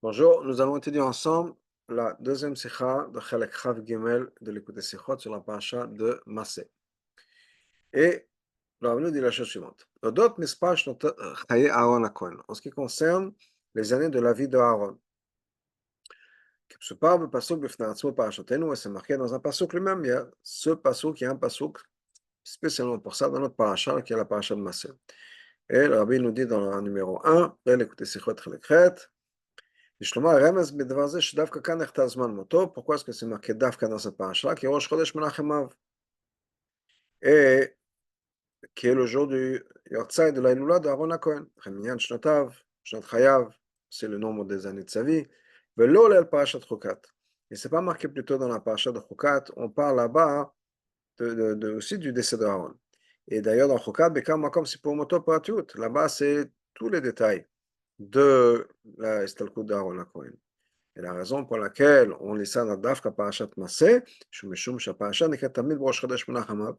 Bonjour, nous allons étudier ensemble la deuxième sikha de Chelek Chav Gimel de l'écoute des sikhot sur la paracha de Massé. Et le Rav nous dit la chose suivante. Odot mispar shnot chaye Aaron HaKohen, en ce qui concerne les années de la vie de Aaron. Kipsupar b'pasuk b'fnei atzmo parashatenu, et c'est marqué dans un pasuk lui-même, il y a ce pasuk, il y a un pasuk spécialement pour ça dans notre paracha, qui est la paracha de Massé. Et le Rabbi nous dit dans le numéro 1, l'écoute des sikhot Chelek Chet, pourquoi est-ce que c'est marqué Dafka dans cette paracha qui est Rosh Chodesh Menachem Av et qui est le jour du Yortzai de l'Aïloula de Aaron HaKohen. Cheminyan Shnotav, Shnot Chayav, c'est le nombre des années de sa vie. Velo lel parashat Chukat. Et c'est pas marqué plutôt dans la paracha de Chukat, on parle là-bas aussi du décès d'Aaron. Et d'ailleurs dans Chukat, Bekam Makom Sipur Moto Pratiut, là-bas c'est tous les détails de la Estalkut d'Aaron HaKohen. Et la raison pour laquelle on lit ça dans Dafka Parashat Massé, Shumishum Shaparacha n'est tamid Rosh Chodesh Menachem Av,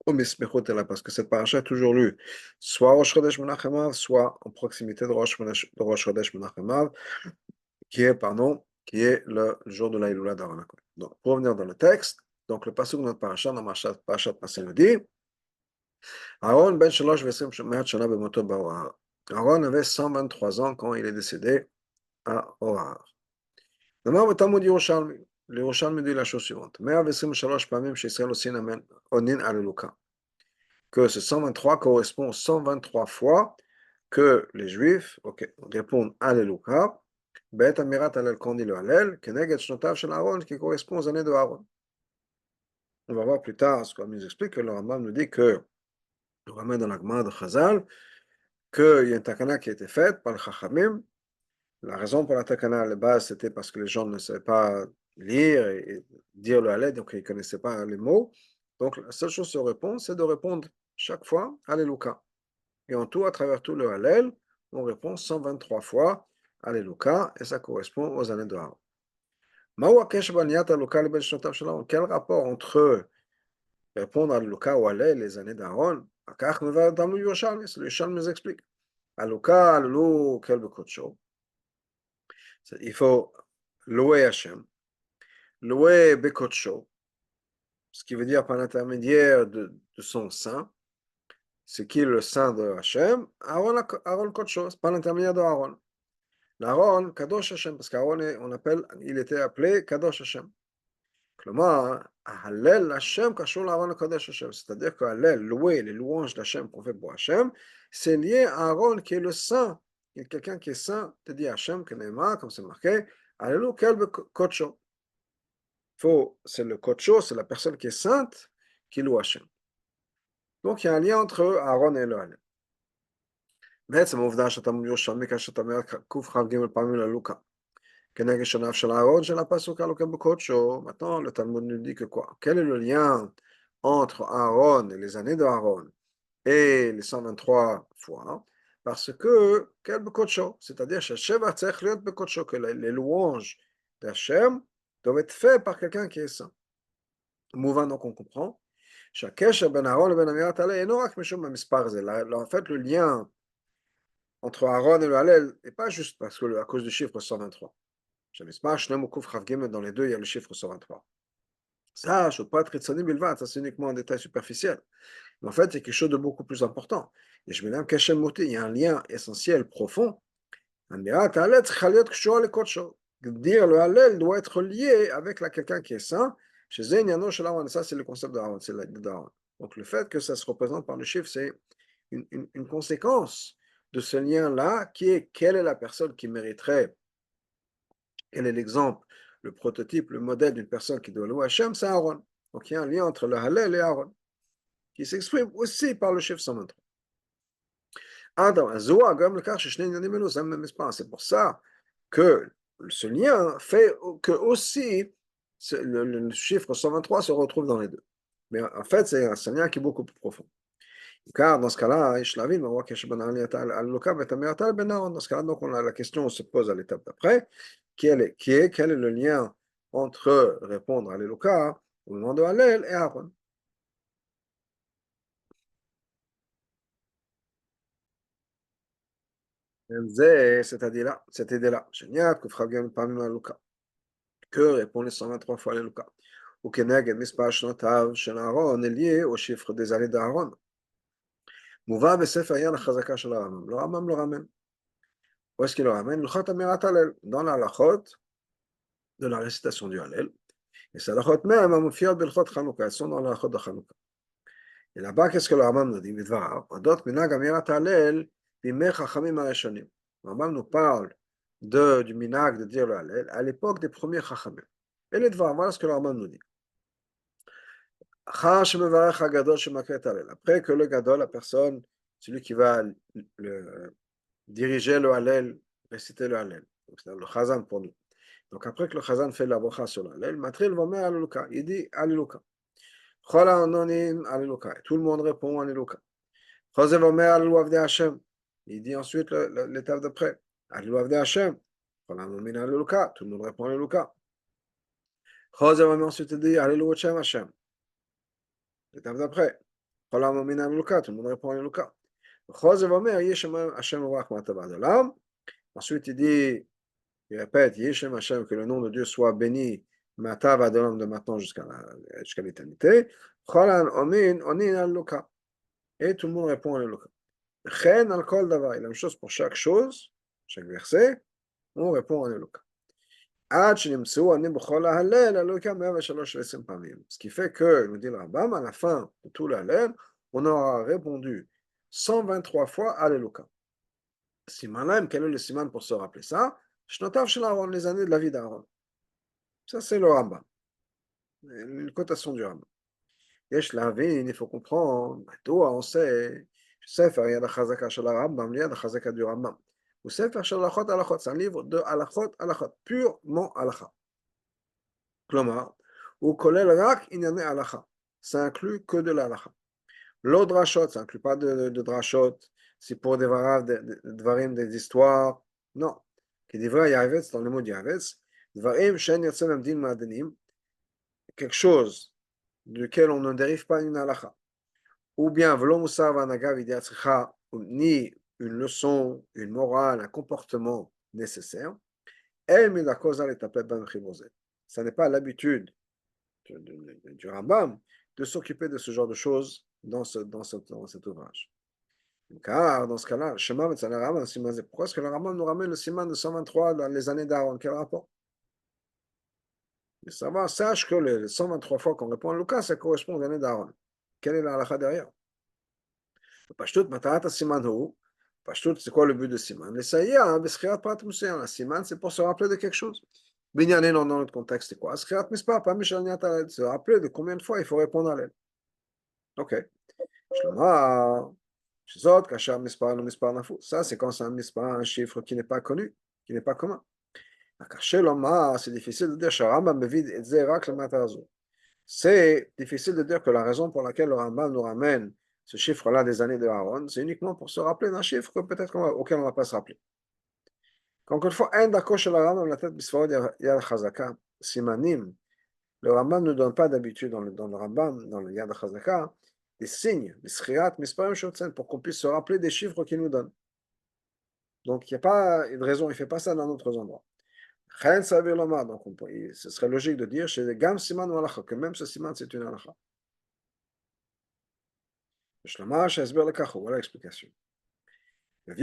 ou Mismechut Ela, parce que cette paracha est toujours lue soit Rosh Chodesh Menachem Av, soit en proximité de Rosh Chodesh Menachem Av, qui est le jour de la Iloula d'Aaron HaKohen. Donc, pour revenir dans le texte, donc le passage de notre paracha, dans Parashat Massé nous dit, Aaron ben Shalosh Vesim Shemayat Shana Bemoto Ba'orar. Aaron avait 123 ans quand il est décédé à Orar. נאמר בתלמוד ירושלמי, לירושלמי dit la chose suivante, 123 פעמים שישראל עונין על אלוקה, que ce 123 correspond aux 123 fois que les Juifs répondent Alléluia, בעת אמירת הלל קוני לו הלל, כנגד שנותיו של אהרון, qui correspond aux années de Aaron. On va voir plus tard, ce qu'on nous explique, que le Rambam nous dit que, le Rambam dans la Gemara de Chazal, qu'il y a une takana qui a été faite par le Chachamim. La raison pour la takana à la base, c'était parce que les gens ne savaient pas lire et dire le halal, donc ils ne connaissaient pas les mots. Donc la seule chose à répondre, c'est de répondre chaque fois Alléluia. Et en tout, à travers tout le halal, on répond 123 fois Alléluia, et ça correspond aux années de Aaron. Quel rapport entre répondre Alléluia ou halal et les années d'Aaron? C'est le Yerushalmi nous explique. Alléluia, Alléluia, quel bekotsho. Il faut louer Hachem, louer Bekotsho, ce qui veut dire par l'intermédiaire de son saint, c'est qui est le saint de Hachem, Aaron Kotsho, par l'intermédiaire de Aaron. L'Aaron, Kadosh Hachem, parce qu'Aaron, il était appelé Kadosh Hachem. כלומר, ההלל Hachem קשור לאהרון הקדוש Hachem, c'est-à-dire que Hallel, louer les louanges d'Hachem qu'on fait pour Hachem, c'est lié à Aaron qui est le saint, il y a quelqu'un qui est saint, te dit Hachem, comme c'est marqué, Alléluia, quel Kotsho. C'est le Kotsho, c'est la personne qui est sainte qui loue Hachem. Donc il y a un lien entre Aaron et le Hallel. בעצם העובדה שאתה ירושלמי כאשר אתה אומר קכ"ג פעמים ללוקה כנגד שניו של אהרון של הפסוק הלוקה בקודשו, maintenant le Talmud nous dit que quoi? Quel est le lien entre Aaron et les années d'Aaron et les 123 fois? Parce que quel בקודשו, c'est-à-dire שהשבח צריך להיות בקודשו, que les louanges d'Hachem doivent être faites par quelqu'un qui est saint. Mouvant, donc on comprend. שהקשר בין אהרון לבין אמירת הלל אינו רק משום המספר הזה. En fait, le lien entre Aaron et le Hallel n'est pas juste parce que à cause du chiffre 123. Dans les deux, il y a le chiffre 123. Ça, je ne peux pas être tzani bilvat, ça c'est uniquement un détail superficiel. Mais en fait, il y a quelque chose de beaucoup plus important. Et je me dis, il y a un lien essentiel, profond. Dire le Hallel doit être lié avec quelqu'un qui est saint. Ça, c'est le concept d'Aaron, c'est d'Aaron. Donc, le fait que ça se représente par le chiffre, c'est une conséquence de ce lien-là, qui est quelle est la personne qui mériterait, quel est l'exemple, le prototype, le modèle d'une personne qui doit louer Hachem, c'est Aaron. Donc, il y a un lien entre le Hallel et Aaron, qui s'exprime aussi par le chiffre 123. C'est pour ça que ce lien fait que aussi le chiffre 123 se retrouve dans les deux. Mais en fait, c'est un lien qui est beaucoup plus profond. Car dans ce cas-là, dans ce cas-là, donc la question se pose à l'étape d'après, quel est le lien entre répondre à l'Eloka au moment de Hallel et Aaron? C'est-à-dire cette idée-là. Que répond les 123 fois les Lucas. Ou Keneged Mispar Shnotav Shel Aaron est lié au chiffre des années d'Aaron. Mouva Besef Ayan Chazaka Shel Rambam. Le Rambam le ramène. Où est-ce qu'il le ramène? Le Chot Amirat Halel. Dans la Lachot de la récitation du Halel. Et ces Lachot même, Amufiot Belchot Chanukah. Elles sont dans la Lachot de Chanukah. Et là-bas, qu'est-ce que le Rambam nous dit? Midvar. Adot Minag Amirat Halel. Bimei Chachamim Hareshonim. Le Rambam nous parle du minag de dire le Halel à l'époque des premiers Chachamim. Et les Dvar, voilà ce que le Rambam nous dit. Après que le Gadol, la personne, celui qui va diriger le Hallel, réciter le Hallel, c'est le Chazan pour nous. Donc après que le Chazan fait la bracha sur le Hallel, Matril va mettre Alléluia. Il dit Alléluia. Chola anonim Alléluia. Tout le monde répond Alléluia. Chose va mettre Alléluia Avdei Hashem. Il dit ensuite l'étape d'après Alléluia Avdei Hashem. Chola anonim Alléluia. Tout le monde répond Alléluia. Chose va mettre ensuite dit Alléluia Hashem. L'étape d'après. Tout le monde répond Alléluia. Ensuite, il dit, il répète, Yeshem Hashem, que le nom de Dieu soit béni, Matav Adolam de maintenant jusqu'à l'éternité. Et tout le monde répond Alléluia. Il a la même chose pour chaque chose, chaque verset, on répond Alléluia. Ce qui fait que, nous dit le Rambam, à la fin de tout l'Hallel, on aura répondu 123 fois Alléluia. Siman, quel est le siman pour se rappeler ça? Shnotav shel Aaron, les années de la vie d'Aaron. Ça, c'est le Rambam. Une cotation du Rambam. Yesh lavin, il faut comprendre. Toi, on sait. Sefer yad hachazaka shel Rambam, yad hachazaka du Rambam. Ou Sefer shel halachot halachot. C'est un livre de halachot halachot, purement halacha. Klomar, ou kolel rak inyane halacha. Ça inclut que de l'halacha. L'autre drashot, ça inclut pas de drashot. C'est pour des dvarim, des histoires. Non. Qui devrait yavetz, dans le mot yavetz, dvarim shen yatzem din ma'adenim, quelque chose duquel on ne dérive pas une halacha. Ou bien v'lo musar v'anaga v'diatzcha, ni une leçon, une morale, un comportement nécessaire. El midakoza letaplet ban chibozet. Ça n'est pas l'habitude du Rambam de s'occuper de ce genre de choses dans cet ouvrage. Car dans ce cas-là, pourquoi est-ce que le Rambam nous ramène le siman de 123 dans les années d'Aaron? Quel rapport? Mais ça va, sache que les 123 fois qu'on répond à Lucas, ça correspond aux années d'Aaron. Quelle est la halakha derrière? Pashtout, matarat siman hu. Pashtout, c'est quoi le but de siman? Les saïa, b'schirat prat museyan. La siman, c'est pour se rappeler de quelque chose. Binyanin, dans notre contexte, c'est quoi? Schirat mispar, pas mishal taled. Se rappeler de combien de fois il faut répondre à l'aide. Ok. Shlomar. Ça, c'est quand c'est un chiffre qui n'est pas connu, qui n'est pas commun. C'est difficile de dire c'est difficile de dire que la raison pour laquelle le Rambam nous ramène ce chiffre-là des années de Aaron, c'est uniquement pour se rappeler d'un chiffre que peut-être auquel on ne va pas se rappeler. Encore une fois, simanim. Le Rambam ne donne pas d'habitude dans le Rambam, dans le Yad HaChazaka, des signes, des schirat, pour qu'on puisse se rappeler des chiffres qu'il nous donne. Donc, il n'y a pas une raison, il ne fait pas ça dans d'autres endroits. Donc, ce serait logique de dire chez les Gam Siman ou Alacha, que même ce Siman, c'est une Alacha. Voilà l'explication. Quand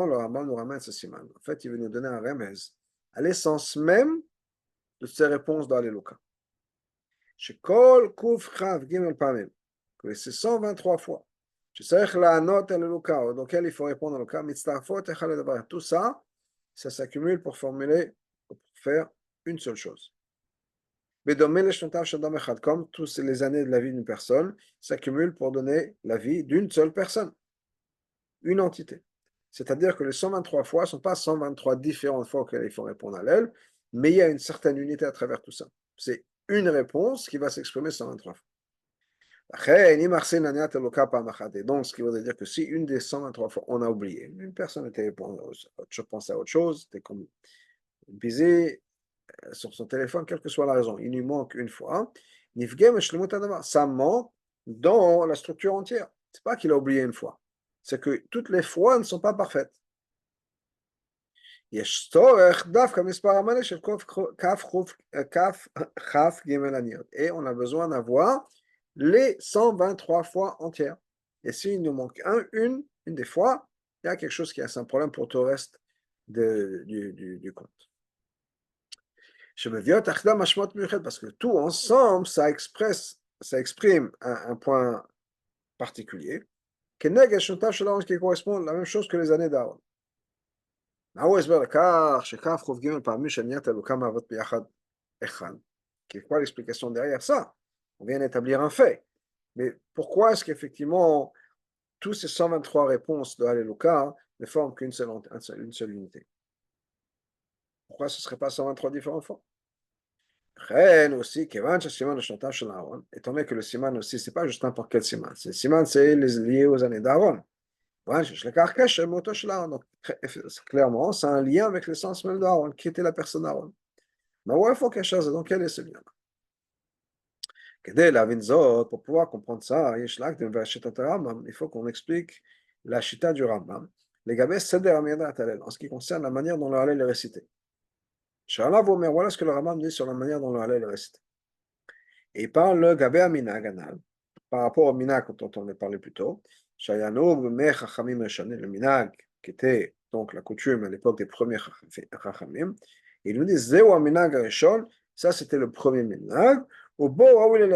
le Rambam nous ramène ce Siman, en fait, il veut nous donner un remez à l'essence même de ces réponses dans les Luka. Chez Kol Kuf Chav Gimel Pamim, que c'est 123 fois. Dans lequel il faut répondre à l'Uka, tout ça, ça s'accumule pour formuler, pour faire une seule chose. Comme toutes les années de la vie d'une personne s'accumulent pour donner la vie d'une seule personne, une entité. C'est-à-dire que les 123 fois ne sont pas 123 différentes fois auxquelles il faut répondre à l'elle, mais il y a une certaine unité à travers tout ça. C'est une réponse qui va s'exprimer 123 fois. Donc, ce qui veut dire que si une des 123 fois on a oublié, une personne était, je pense à autre chose, était comme busy sur son téléphone, quelle que soit la raison, il lui manque une fois, ça manque dans la structure entière. C'est pas qu'il a oublié une fois. c'est que toutes les fois ne sont pas parfaites. יש צורך דווקא מספר המלא של כף ג' הניות. Et on a besoin d'avoir les 123 fois entières. Et s'il nous manque une des fois, il y a quelque chose qui est un problème pour tout le reste du compte. Parce que tout ensemble, ça exprime un point particulier, qui correspond à la même chose que les années d'Aaron. Quoi l'explication derrière ça? On vient d'établir un fait. Mais pourquoi est-ce qu'effectivement, tous ces 123 réponses de Alléluia ne forment une seule unité? Pourquoi ce ne serait pas 123 différentes fois? Aussi, étant donné que le siman aussi, ce n'est pas juste n'importe quel siman. Le siman, c'est lié aux années d'Aaron. Donc, clairement, c'est un lien avec l'essence même d'Aaron, qui était la personne d'Aaron. Mais ouais, il faut quelque chose. Donc, quel est ce lien? Pour pouvoir comprendre ça, il faut qu'on explique la chita du Rambam, en ce qui concerne la manière dont le Hallel est récité. Voilà ce que le Rambam dit sur la manière dont le Hallel est récité. Et il parle le Gabé Aminag Anal, par rapport au Minag dont on a parlé plus tôt, le Minag, qui était donc la coutume à l'époque des premiers Chachamim, il nous dit Zéou Aminag Arishon, ça c'était le premier Minag, au beau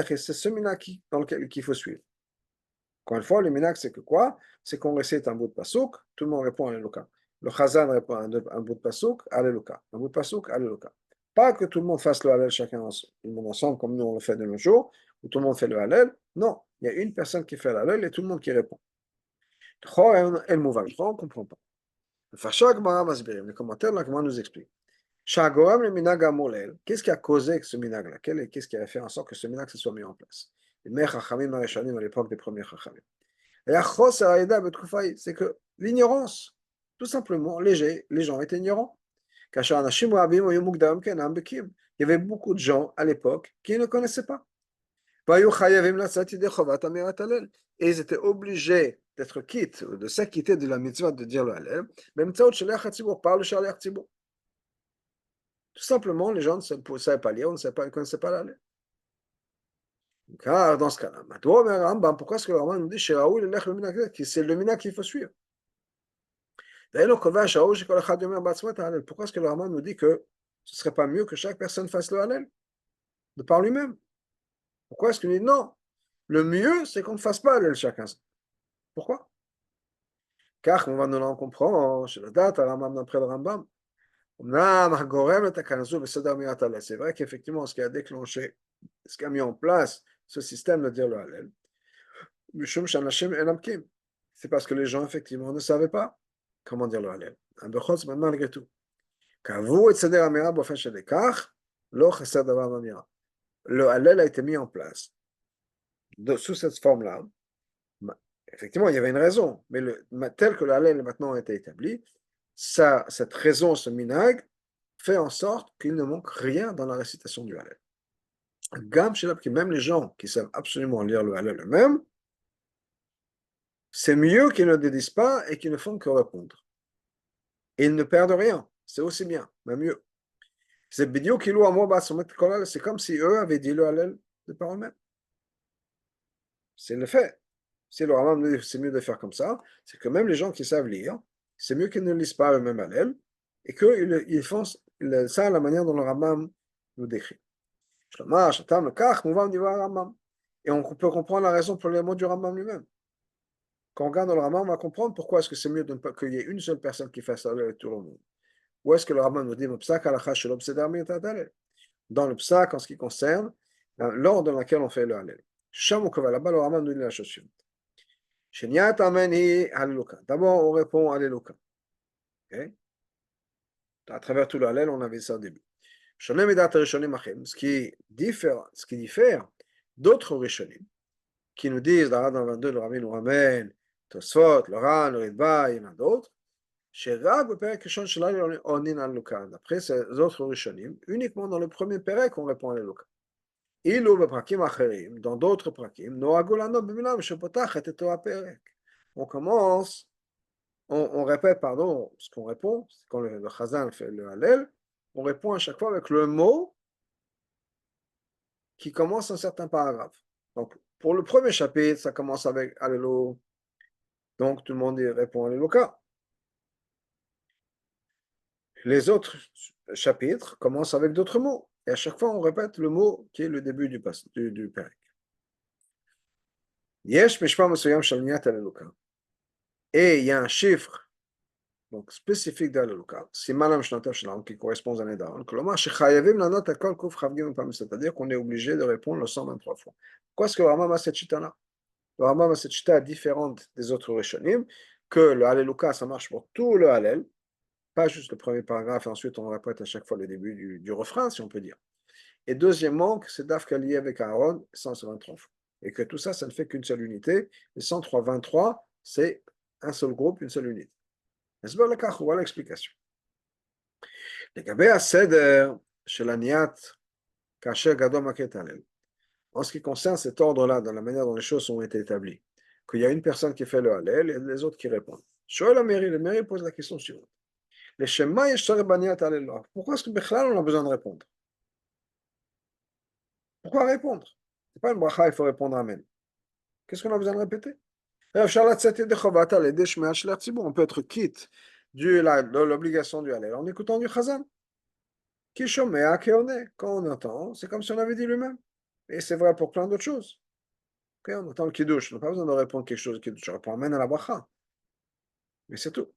c'est ce Minag dans lequel il faut suivre. Encore une fois, le Minag c'est que quoi? C'est qu'on récite un bout de Pasuk, tout le monde répond Alléluia. Le Chazan répond un bout de Pasuk, Alléluia. Un bout de Pasuk, Alléluia. Pas que tout le monde fasse le Hallel chacun ensemble, comme nous on le fait de nos jours, où tout le monde fait le Hallel. Non, il y a une personne qui fait le Hallel et tout le monde qui répond. On ne comprend pas. Le commentaire de la Gemara nous explique. Qu'est-ce qui a causé ce minag-là? Qu'est-ce qui a fait en sorte que ce minag se soit mis en place? Les Chachamim à l'époque des premiers Chachamim. C'est que l'ignorance, tout simplement, les gens étaient ignorants. Il y avait beaucoup de gens à l'époque qui ne connaissaient pas. Et ils étaient obligés d'être quittes, de s'acquitter de la mitzvah de dire le Hallel, même par le Shaliach Tzibur. Tout simplement, les gens ne savaient pas lire, ne connaissaient pas le Hallel. Car dans ce cas-là, pourquoi est-ce que le Rambam nous dit que c'est le minag qu'il faut suivre? Pourquoi est-ce que le Rambam nous dit que ce ne serait pas mieux que chaque personne fasse le Hallel de par lui-même? Pourquoi est-ce qu'il dit non? Le mieux, c'est qu'on ne fasse pas Hallel chacun. Pourquoi? Car on va nous en comprendre, chez la date, d'après le Rambam, c'est vrai qu'effectivement, ce qui a déclenché, ce qui a mis en place ce système de dire le Hallel, c'est parce que les gens, effectivement, ne savaient pas comment dire le Hallel. Malgré tout. Le Hallel a été mis en place sous cette forme-là. Effectivement, il y avait une raison, mais tel que le Hallel maintenant a été établi, cette raison, ce minag, fait en sorte qu'il ne manque rien dans la récitation du Hallel. Même les gens qui savent absolument lire le Hallel eux-mêmes, c'est mieux qu'ils ne le disent pas et qu'ils ne font que répondre. Et ils ne perdent rien, c'est aussi bien, même mieux. C'est comme si eux avaient dit le Hallel de par eux-mêmes. C'est le fait. Si le Rambam dit c'est mieux de faire comme ça, c'est que même les gens qui savent lire, c'est mieux qu'ils ne lisent pas eux-mêmes Hallel et qu'ils font ça à la manière dont le Rambam nous décrit. Et on peut comprendre la raison pour les mots du Rambam lui-même. Quand on regarde le Rambam, on va comprendre pourquoi est-ce que c'est mieux qu'il y ait une seule personne qui fasse Hallel avec tout le monde. Où est-ce que le Rambam nous dit dans le psak en ce qui concerne l'ordre dans lequel on fait le Hallel. Là-bas, le Rambam nous dit la chose suivante. D'abord, on répond Alléluia. Okay? À travers tout le Hallel, on avait ça au début. Ce qui diffère d'autres Rishonim, qui nous disent, dans le 22, le Rabbi nous ramène, Tosfot, le Ran, le Ritba, il y en a d'autres, après ces autres Rishonim, uniquement dans le premier Perek, on répond Alléluia. Dans d'autres prakim, on commence, on répète, pardon, ce qu'on répond, quand le Chazan fait le Hallel, on répond à chaque fois avec le mot qui commence un certain paragraphe. Donc, pour le premier chapitre, ça commence avec Alléluia. Donc, tout le monde y répond Alléluia. Les autres chapitres commencent avec d'autres mots. Et à chaque fois, on répète le mot qui est le début du Pérec. Yesh mishpah mesuyam shel niyat Alléluia. Et il y a un chiffre donc spécifique d'Alléluia, simanam shnotav shelam, qui correspond aux années d'Aaron. Kolomar shechayavim lanot al kol kuf chavgim pam, c'est-à-dire qu'on est obligé de répondre le 123 fois. Pourquoi est-ce que le Rambam a cette chita-là? Le Rambam a cette chita différente des autres Rishonim, que le Alléluia, ça marche pour tout le Hallel, pas juste le premier paragraphe, et ensuite on répète à chaque fois le début du refrain, si on peut dire. Et deuxièmement, que c'est Dafka lié avec Aaron, 123 fois. Et que tout ça, ça ne fait qu'une seule unité. Et 123, c'est un seul groupe, une seule unité. Voilà l'explication. לגבי הסדר של הניית כאשר גדול מכה את הלל. En ce qui concerne cet ordre-là, dans la manière dont les choses ont été établies, qu'il y a une personne qui fait le Hallel et les autres qui répondent. Shoel le mairie pose la question suivante. Les Shema Yeshar Baniat Hallel. Pourquoi est-ce que Bechlal on a besoin de répondre? Pourquoi répondre? C'est pas une bracha, il faut répondre Amen. Qu'est-ce qu'on a besoin de répéter? On peut être quitte de l'obligation du Hallel en écoutant du Chazan. Qui shomea keone. Quand on entend, c'est comme si on avait dit lui-même. Et c'est vrai pour plein d'autres choses. Okay, on entend le kiddush, on n'a pas besoin de répondre quelque chose au kiddush. On répond Amen à la bracha. Mais c'est tout.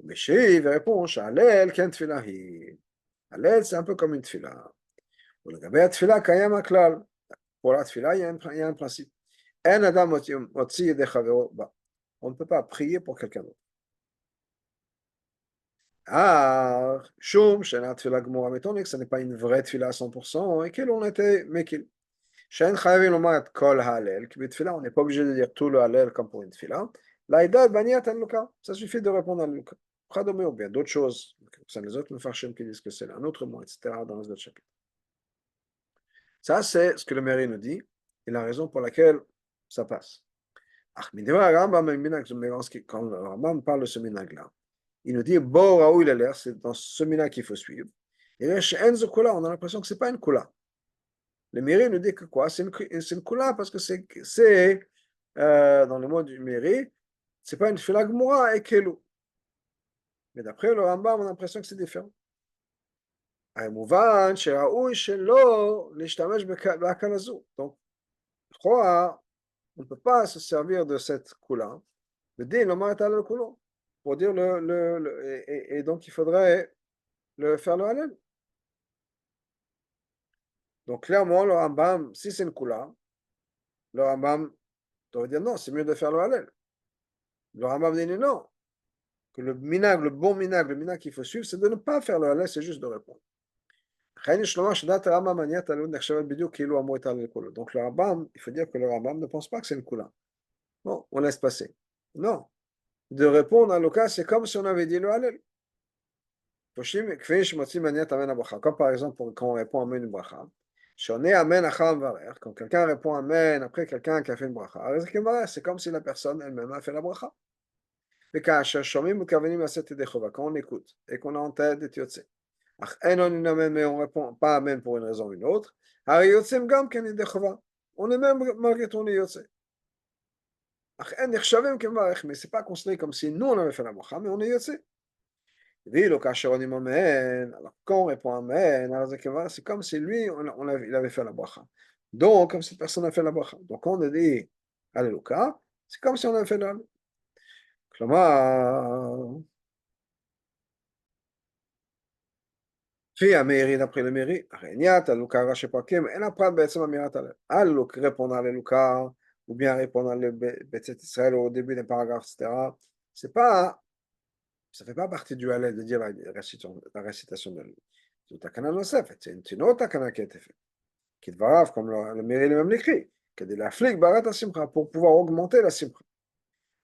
Mais chez il répond Hallel ken tfilahi. Hallel, c'est un peu comme une tfila. Pour la tfila, kayam aklal. Pour la tfila, il y a un principe. En adam motzi yedei chavero ba. On ne peut pas prier pour quelqu'un d'autre. Ah, shum, shena tfila gmora, mettons que ce n'est pas une vraie tfila à 100%, et qu'elle en était mekil. Shen chayavim lomar et kol hallel, qui tfila, on n'est pas obligé de dire tout le hallel comme pour une tfila. L'aïda baniat en luka, ça suffit de répondre à luka. Pradomé ou bien d'autres choses, ça les autres mefarshim qui disent que c'est un autre mot, etc. dans les autres chapitres. Ça, c'est ce que le Méri nous dit, et la raison pour laquelle ça passe. Quand le Rambam parle de ce minag-là, il nous dit, Bo Raoul il l'air, c'est dans ce minag qu'il faut suivre. Et là, chez Enzo Kula, on a l'impression que ce n'est pas une Kula. Le Méri nous dit que quoi? C'est une Kula parce que dans le mot du Méri, ce n'est pas une Fila Gmura et Kelu. Mais d'après le Rambam, on a l'impression que c'est différent. מובן שראוי שלא להשתמש בהקל הזו. Donc, je crois, on ne peut pas se servir de cette Kula, le din, le marat le Kulo, pour dire et donc il faudrait faire le Hallel. Donc, clairement, le Rambam, si c'est une Kula, le Rambam doit dire non, c'est mieux de faire le Hallel. Le Rambam dit non, que le minag, le minag qu'il faut suivre, c'est de ne pas faire le Hallel, c'est juste de répondre. Donc le Rambam, il faut dire que le Rambam ne pense pas que c'est une Kula. Bon, on laisse passer. Non. De répondre à l'occasion, c'est comme si on avait dit le Hallel. Comme par exemple quand on répond Amen une bracha. Quand quelqu'un répond Amen après quelqu'un qui a fait une bracha, c'est comme si la personne elle-même a fait la bracha. Quand on écoute et qu'on a en tête des Yotse. Mais on répond pas Amen pour une raison ou une autre. On est même malgré tout les Yotse. Mais c'est pas considéré comme si nous on avait fait la bracha, mais on est Yotse. Alors quand on répond Amen, c'est comme si lui il avait fait la bracha. Donc, comme cette personne a fait la bracha. Donc, quand on a dit Alléluia, c'est comme si on avait fait la. כלומר, לפי המאירי, d'après le mairie, הרעניית, הלוקה ראשי פרקים, אין הפרט בעצם אמירת הלוק, répondre à l'Eluka, ou bien répondre à B'Etzet Israël au début des paragraphes, etc. C'est pas, ça fait pas partie du Hallel de dire la récitation de l'Eluka. C'est une takana nosefet, c'est une autre takana qui a été faite. כדבריו, comme le mairie lui-même l'écrit, כדי להפליג בערת השמחה, pour pouvoir augmenter la simcha.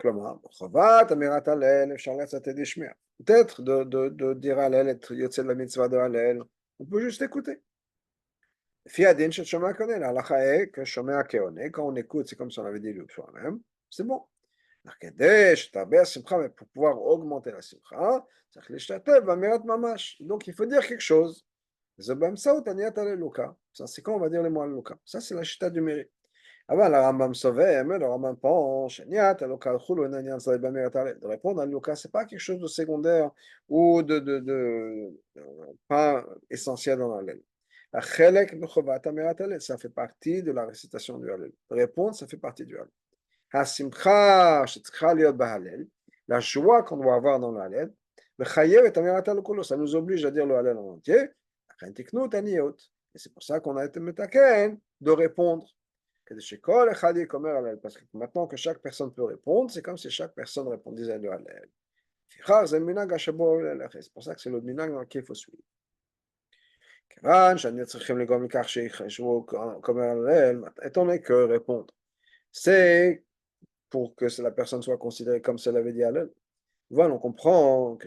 כלומר, חובת אמירת הלל אפשר לצאת ידי שמיע. Peut-être de dire הלל, être יוצא למצווה de הלל, on peut juste écouter. לפי הדין של שומע כהונה, להלכה est que שומע כהונה, quand on écoute, c'est comme si on avait dit le soi-même, c'est bon. Mais pour pouvoir augmenter la simcha, donc il faut dire quelque chose. Ça, c'est quand on va dire les mots Alluka. Ça, c'est la chita du mérite. אבל הרמב"ם סובר, הרמב"ם פה, שניית הלוקה הלכו לו עניין צריך במרת הלב. De répondre à Luca, c'est pas quelque chose de secondaire ou pas essentiel dans l'Hallel. החלק מחובת אמירת הלל, ça fait partie de la récitation du Hallel. Répondre, ça fait partie du Hallel. השמחה שצריכה להיות בהלל, la joie qu'on doit avoir dans l'Hallel, מחייב את אמירת הלל כולו, ça nous oblige à dire le Hallel en entier, לכן תקנו את הניות. Et c'est pour ça qu'on a été מתקן de répondre. Parce que maintenant que chaque personne peut répondre, c'est comme si chaque personne répondait à l'Hallel. C'est pour ça que c'est le minag dans lequel il faut suivre. Étant donné que répondre, c'est pour que la personne soit considérée comme si elle avait dit Hallel. Voilà, on comprend que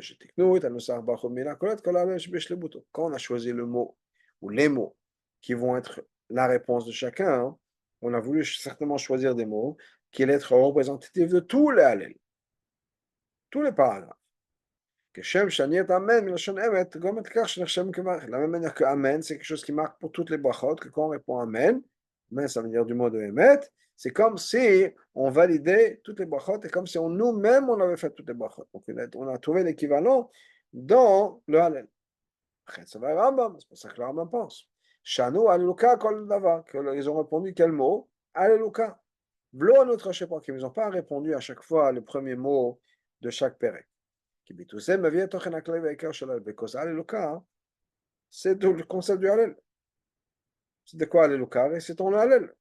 quand on a choisi le mot ou les mots qui vont être la réponse de chacun, hein, on a voulu certainement choisir des mots qui allaient être représentatifs de tous les Hallel, tous les paragraphes. Que Shem Shaniet Amen, la même manière que Amen, c'est quelque chose qui marque pour toutes les brachot, que quand on répond Amen, Amen ça veut dire du mot de Emet, c'est comme si on validait toutes les brachot et comme si nous-mêmes on avait fait toutes les brachot. Donc on a trouvé l'équivalent dans le Hallel. C'est pour ça que le Rambam pense. Shanu Alluka Kol Davar, ils ont répondu quel mot? Alluka. V'lo notre Shepa, qu'ils n'ont pas répondu à chaque fois le premier mot de chaque pérec. C'est le concept du Hallel. C'est de quoi Alléluia? C'est ton Hallel.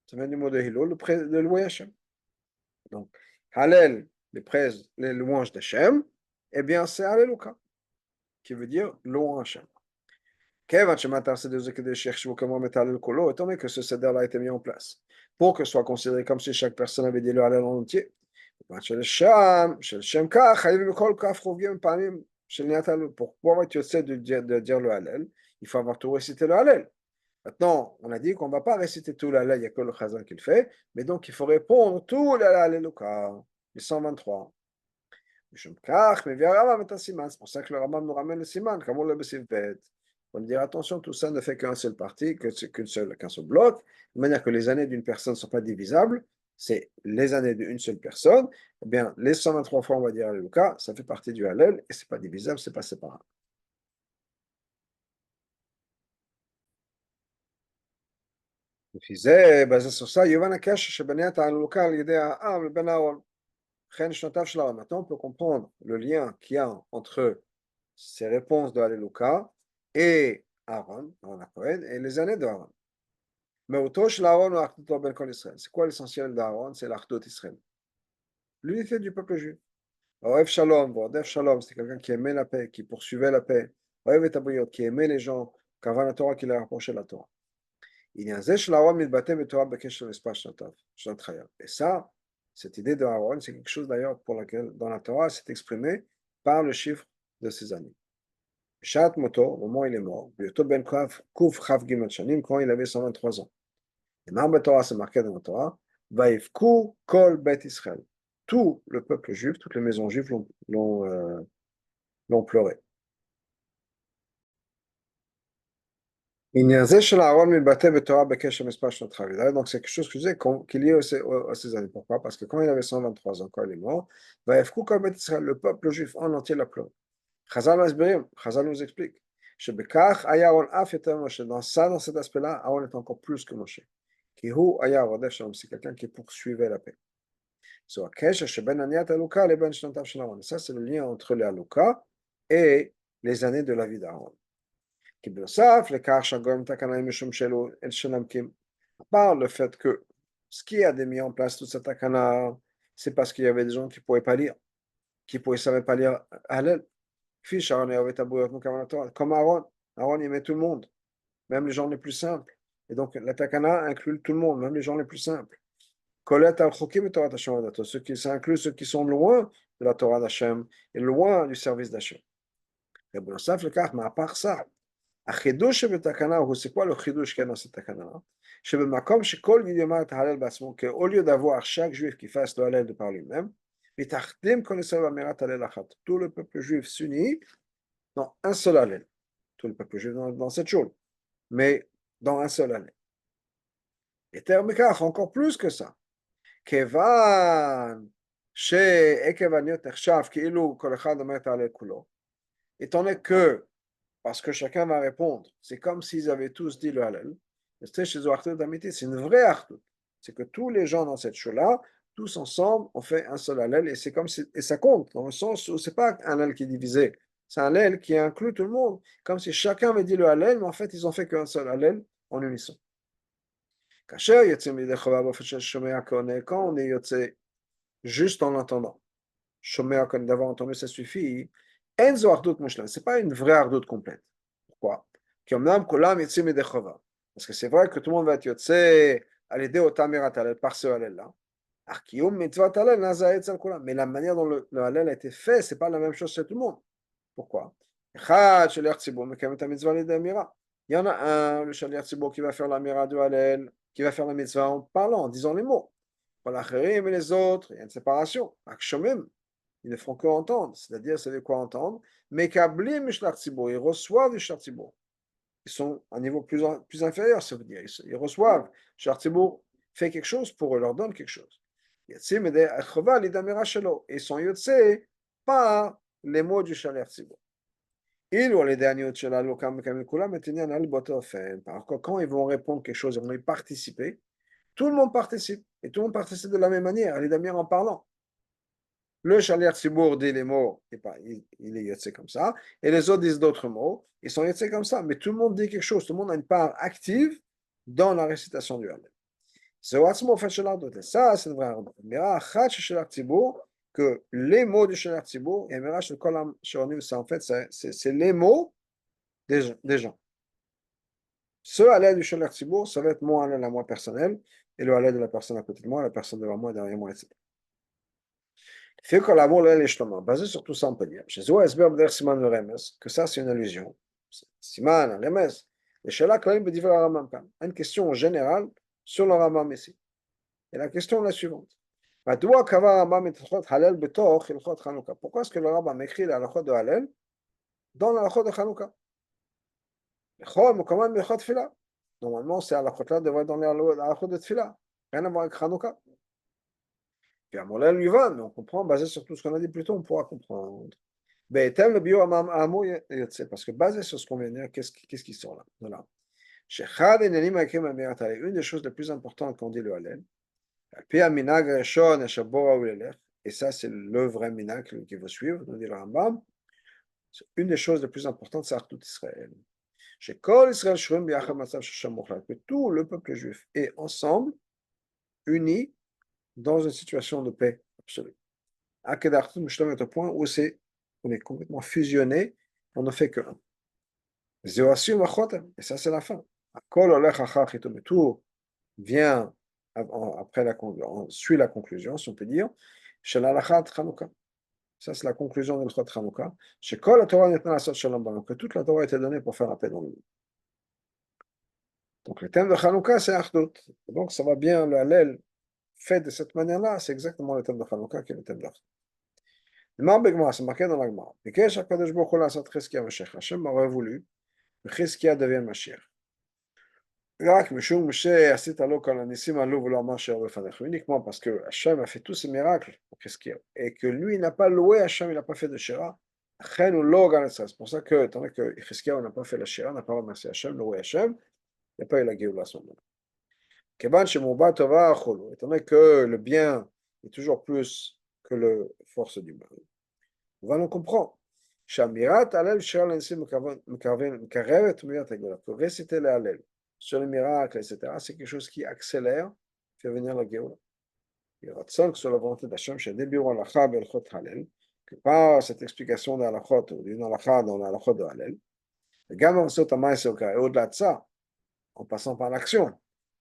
Ça vient du mot de Hillel, le louer Hachem. Donc, Hallel, les louanges d'Hachem, eh bien, c'est Alléluia, qui veut dire louange Hachem. Étant donné que ce céder-là a été mis en place, pour que ce soit considéré comme si chaque personne avait dit le Hallel en entier, pour pouvoir être yotze de dire le Hallel, il faut avoir tout récité le Hallel. Maintenant, on a dit qu'on ne va pas réciter tout le Hallel, il n'y a que le Chazan qui le fait, mais donc il faut répondre tout le Hallel, les 123. C'est pour ça que le Rambam nous ramène le Siman, comme on le fait. On dire attention, tout ça ne fait qu'un seul parti, qu'un seul bloc, de manière que les années d'une personne ne sont pas divisables, c'est les années d'une seule personne. Eh bien, les 123 fois, on va dire Alléluia, ça fait partie du Hallel, et ce n'est pas divisable, ce n'est pas séparable. לפי זה, sur ça, יובן הקשר שבניית ההלוקה על ידי העם לבין הארון. לכן שנותיו של הארון. Maintenant, on peut comprendre le lien qu'il y a entre ces réponses de Alléluia et Aaron, et les années d'Aaron. Mais autour de Aaron, c'est quoi l'essentiel d'Aaron? C'est l'Achdot Israël. L'unité du peuple juif. Oev Shalom, c'est quelqu'un qui aimait la paix, qui poursuivait la paix. Oev et Tabayot, qui aimait les gens, qu'avant la Torah, qui leur rapprochait la Torah. Et ça, cette idée de Aaron, c'est quelque chose d'ailleurs pour laquelle, dans la Torah, c'est exprimé par le chiffre de ces années. Shat Moto, au moment où il est mort, Ben Kuf Chav Gimel Shanim, quand il avait 123 ans. Et dans la Torah, c'est marqué dans la Torah, Vaivku Kol Bet Israël. Tout le peuple juif, toutes les maisons juives l'ont pleuré. Donc c'est quelque chose que je disais qu'il y a à ces années. Pourquoi? Parce que quand il avait 123 ans, quand il est mort, le peuple juif en entier l'a pleuré. Chazal nous explique dans cet aspect-là, Aaron est encore plus que Moshe. C'est quelqu'un qui poursuivait la paix. Ça, c'est le lien entre les Halouka et les années de la vie d'Aaron. À part le fait que ce qui a mis en place toute cette takana, c'est parce qu'il y avait des gens qui ne pouvaient pas lire, qui ne savaient pas lire Hallel. Comme Aaron, il aimait tout le monde, même les gens les plus simples. Et donc la takana inclut tout le monde, même les gens les plus simples. Ceux qui s'incluent, ceux qui sont loin de la Torah d'Hachem et loin du service d'Hachem. Mais à part ça, c'est quoi le chidouche qu'il y a dans cette takana? שבמקום שכל יהודי יאמר את ההלל בעצמו, qu'au lieu d'avoir chaque juif qui fasse le Hallel de par lui-même, מתאחדים כל ישראל באמירת הלל אחת. Tout le peuple juif s'unit dans un seul Hallel. Tout le peuple juif dans cette chose, mais dans un seul Hallel. Et termikach, encore plus que ça. כיוון שעקב הניות נחשב כאילו כל אחד אומר את ההלל כולו, étant donné que, parce que chacun va répondre, c'est comme s'ils avaient tous dit le Hallel, c'est une vraie achdout. C'est que tous les gens dans cette show-là, tous ensemble, ont fait un seul Hallel, et c'est comme si, et ça compte, dans le sens où c'est pas un Hallel qui est divisé, c'est un Hallel qui inclut tout le monde, comme si chacun avait dit le Hallel, mais en fait, ils ont fait qu'un seul Hallel en unisson. Quand on est yotzé juste en l'entendant, d'avoir entendu, ça suffit, c'est pas une vraie ardoute complète. Pourquoi? Parce que c'est vrai que tout le monde va être yotzé à l'aider au tamirat halal par ce halal-là. Mais la manière dont le halal a été fait, c'est pas la même chose chez tout le monde. Pourquoi? Il y en a un, le shaliach tzibur, qui va faire l'amira du halal, qui va faire la mitzvah en parlant, en disant les mots. Pour l'acherim et les autres, il y a une séparation. Akshomim, ils ne font qu'entendre, c'est-à-dire, c'est de quoi entendre. Mais kablim shaliach tzibur, ils reçoivent du shaliach tzibur. Ils sont à un niveau plus inférieur, ça veut dire. Ils reçoivent. Shaliach tzibur fait quelque chose pour eux, leur donne quelque chose. Et ils sont yotzé par les mots du shaliach tzibur. Alors quand ils vont répondre quelque chose, ils vont y participer, tout le monde participe, et tout le monde participe de la même manière, en parlant. Le shaliach tzibur dit les mots, il est yotzé comme ça, et les autres disent d'autres mots, ils sont yotzé comme ça, mais tout le monde dit quelque chose, tout le monde a une part active dans la récitation du Hallel. Ça, c'est une vraie argument. Que les mots du shaliach tzibur, c'est en fait, c'est les mots des gens. Ce Hallel du shaliach tzibur, ça va être mon Hallel à moi personnel, et le Hallel de la personne à côté de moi, la personne devant moi, derrière moi, etc. Fait que l'amour l'Hallel Shlomo, basé sur tout ça, on peut dire, que ça c'est une allusion. Siman, un remes, et Shala Klaim B'divrei Rambam Kan. Une question générale sur le Rambam ici. Et la question est la suivante. Pourquoi est-ce que le Rambam écrit la halachot de Hallel dans la halachot de Chanukah? Normalement, ces halachot-là devraient être dans les halachot de Tfila. Rien à voir avec Chanukah. Puis à Molel Yuvan, mais on comprend, basé sur tout ce qu'on a dit plus tôt, on pourra comprendre. Parce que basé sur ce qu'on vient de dire, qu'est-ce qui sort là? Voilà. Une des choses les plus importantes quand on dit le Hallel, et ça c'est le vrai minag qui va suivre, nous dit le Rambam, une des choses les plus importantes, c'est tout Israël. Que tout le peuple juif est ensemble, uni, dans une situation de paix absolue. Au point où on est complètement fusionné, on ne fait que un. Et ça c'est la fin. Tout vient après on suit la conclusion, si on peut dire, ça c'est la conclusion de l'Hilchot Chanukah, que toute la Torah a été donnée pour faire la paix dans le monde. Donc le thème de Chanukah c'est Achdut. Donc ça va bien, le Hallel fait de cette manière-là, c'est exactement le thème de Chanukah qui est le thème d'Achdut. C'est marqué dans la Gemara. Hachem aurait voulu que Chizkia devienne Mashiach. Uniquement parce que Hachem a fait tous ces miracles pour Chizkia et que lui n'a pas loué Hachem, il n'a pas fait de Shira. C'est pour ça que, étant donné que Chizkia n'a pas fait la Shira, n'a pas remercié Hachem, loué Hachem, il n'y a pas eu la Géoula à ce moment-là. Étant donné que le bien est toujours plus que la force du mal. On va comprendre. Pour réciter les Hallel sur les miracles, etc., c'est quelque chose qui accélère, fait venir la Géoula. Il y aura sur la volonté d'Hachem, que par cette explication de l'Halachot, ou d'une Halacha dans l'Halachot de Hallel, et au-delà de ça, en passant par l'action,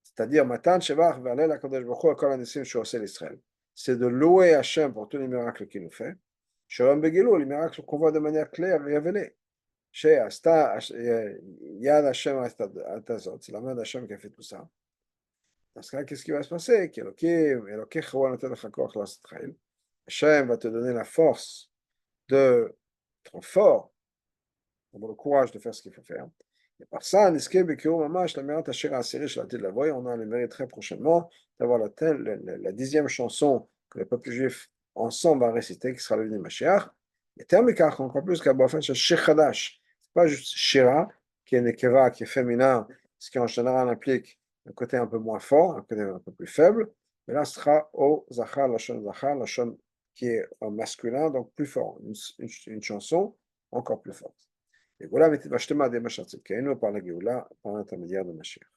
c'est-à-dire Matan Shevach Ve'alel HaKadosh Baruch Hu Al Kol HaNisim She'oseh l'Israël, c'est de louer Hachem pour tous les miracles qu'il nous fait. Shalom Begilou, les miracles qu'on voit de manière claire et révélée. Chez Asta, Yad Hashem Atazot, c'est la main d'Hachem qui a fait tout ça. Dans ce cas, qu'est-ce qui va se passer? Hachem va te donner la force d'être fort, avoir le courage de faire ce qu'il faut faire. Et par ça, on a le mérite très prochainement d'avoir la 10e chanson que le peuple juif ensemble va réciter, qui sera le Mashiach. Et termicar, encore plus qu'à Bofen Shir Chadash. Ce n'est pas juste Shira, qui est Nekeva, qui est féminin, ce qui en général implique un côté un peu moins fort, un côté un peu plus faible. Mais là, ce sera au Zachar, Lachon, qui est masculin, donc plus fort. Une chanson encore plus forte. Et voilà, par la Géoula, par l'intermédiaire de Mashiach.